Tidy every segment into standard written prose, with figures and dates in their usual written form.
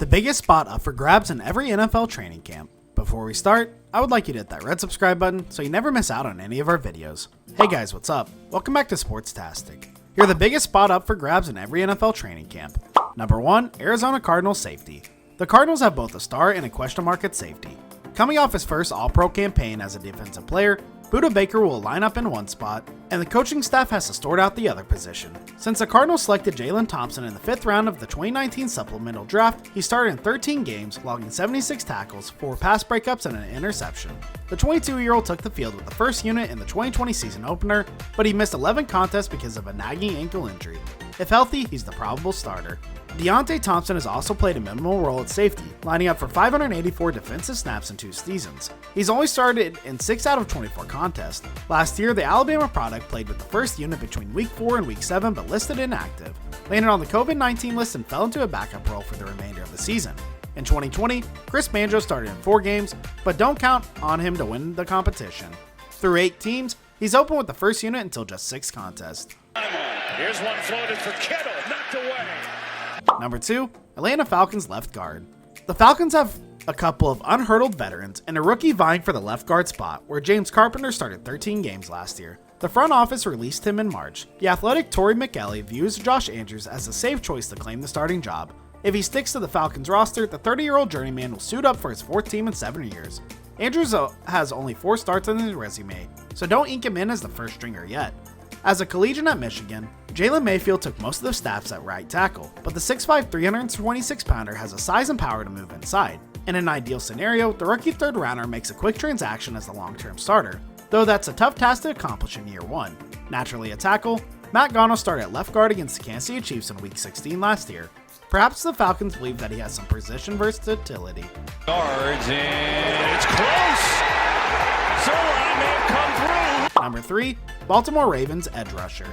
The biggest spot up for grabs in every NFL training camp. Before we start, I would like you to hit that red subscribe button so you never miss out on any of our videos. Hey guys, what's up? Welcome back to SporTastic. Here are the biggest spot up for grabs in every NFL training camp. Number 1, Arizona Cardinals safety. The Cardinals have both a star and a question mark at safety. Coming off his first All-Pro campaign as a defensive player, Budda Baker will line up in one spot, and the coaching staff has to sort out the other position. Since the Cardinals selected Jalen Thompson in the 5th round of the 2019 supplemental draft, he started in 13 games, logging 76 tackles, 4 pass breakups, and an interception. The 22-year-old took the field with the first unit in the 2020 season opener, but he missed 11 contests because of a nagging ankle injury. If healthy, he's the probable starter. Deontay Thompson has also played a minimal role at safety, lining up for 584 defensive snaps in 2 seasons. He's only started in 6 out of 24 contests. Last year, the Alabama product played with the first unit between Week 4 and Week 7 but listed inactive, landed on the COVID-19 list and fell into a backup role for the remainder of the season. In 2020, Chris Banjo started in 4 games, but don't count on him to win the competition. Through 8 teams, he's open with the first unit until just 6 contests. Here's one floated for Kittle, knocked away. Number 2, Atlanta Falcons left guard. The Falcons have a couple of unhurdled veterans and a rookie vying for the left guard spot, where James Carpenter started 13 games last year. The front office released him in March. The athletic Torrey McElly views Josh Andrews as a safe choice to claim the starting job. If he sticks to the Falcons roster, the 30-year-old journeyman will suit up for his 4th team in 7 years. Andrews has only 4 starts on his resume, so don't ink him in as the first stringer yet. As a collegiate at Michigan, Jalen Mayfield took most of the snaps at right tackle, but the 6'5", 326-pounder has a size and power to move inside. In an ideal scenario, the rookie 3rd rounder makes a quick transaction as the long-term starter, though that's a tough task to accomplish in year 1. Naturally a tackle, Matt Gano started at left guard against the Kansas City Chiefs in Week 16 last year. Perhaps the Falcons believe that he has some position versatility. Yards, and it's close! Zerline may have come through! Number 3, Baltimore Ravens edge rusher.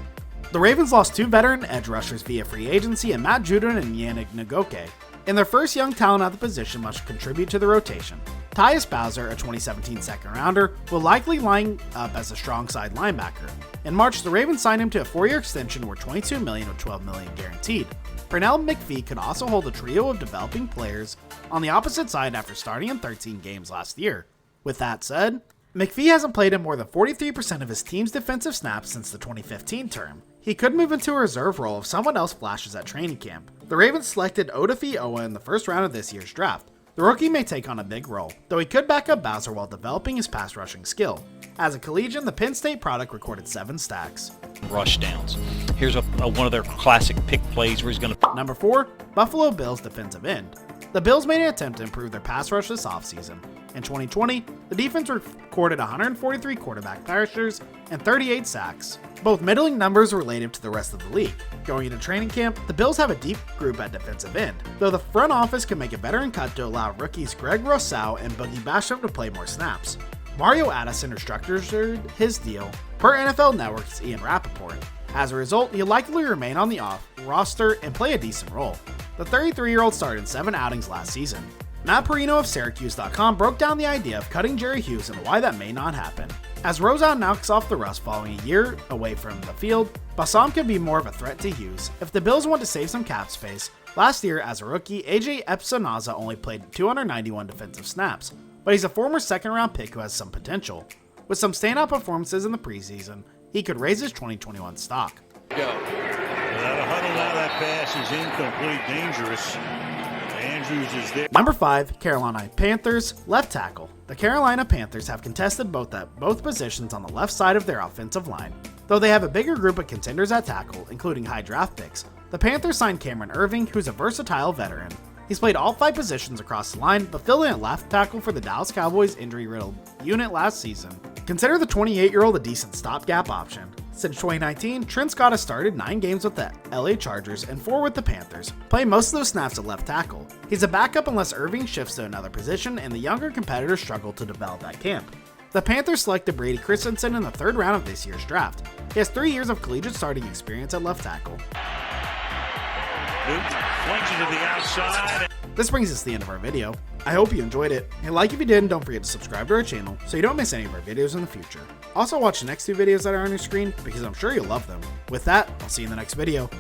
The Ravens lost 2 veteran edge rushers via free agency in Matt Judon and Yannick Ngakoue, and their first young talent at the position must contribute to the rotation. Tyus Bowser, a 2017 second rounder, will likely line up as a strong side linebacker. In March, the Ravens signed him to a 4-year extension worth $22 million with $12 million guaranteed. Pernell McPhee could also hold a trio of developing players on the opposite side after starting in 13 games last year. With that said, McPhee hasn't played in more than 43% of his team's defensive snaps since the 2015 term. He could move into a reserve role if someone else flashes at training camp. The Ravens selected Odafe Oweh in the 1st round of this year's draft. The rookie may take on a big role, though he could back up Bowser while developing his pass rushing skill. As a collegian, the Penn State product recorded 7 stacks. Rush downs. Here's one of their classic pick plays where he's going to... Number 4, Buffalo Bills defensive end. The Bills made an attempt to improve their pass rush this offseason. In 2020, the defense recorded 143 quarterback pressures and 38 sacks, both middling numbers relative to the rest of the league. Going into training camp, the Bills have a deep group at defensive end, though the front office can make a veteran cut to allow rookies Greg Rousseau and Boogie Basham to play more snaps. Mario Addison restructured his deal per NFL Network's Ian Rappaport. As a result, he'll likely remain on the roster and play a decent role. The 33-year-old started in 7 outings last season. Matt Perino of Syracuse.com broke down the idea of cutting Jerry Hughes and why that may not happen. As Rosen knocks off the rust following a year away from the field, Bassam can be more of a threat to Hughes. If the Bills want to save some cap space, last year as a rookie, AJ Epsanaza only played 291 defensive snaps, but he's a former 2nd-round pick who has some potential. With some standout performances in the preseason, he could raise his 2021 stock. Go. Without a huddle now, that pass is incomplete, dangerous. Andrews is there. Number 5, Carolina Panthers left tackle. The Carolina Panthers have contested both positions on the left side of their offensive line. Though they have a bigger group of contenders at tackle, including high draft picks, the Panthers signed Cameron Irving, who's a versatile veteran. He's played all 5 positions across the line, but filled in at left tackle for the Dallas Cowboys injury-riddled unit last season. Consider the 28-year-old a decent stopgap option. Since 2019, Trent Scott has started 9 games with the LA Chargers and 4 with the Panthers, playing most of those snaps at left tackle. He's a backup unless Irving shifts to another position and the younger competitors struggle to develop at camp. The Panthers selected Brady Christensen in the 3rd round of this year's draft. He has 3 years of collegiate starting experience at left tackle. Flings it to the outside. This brings us to the end of our video. I hope you enjoyed it. Hit like if you did, and don't forget to subscribe to our channel so you don't miss any of our videos in the future. Also watch the next 2 videos that are on your screen because I'm sure you'll love them. With that, I'll see you in the next video.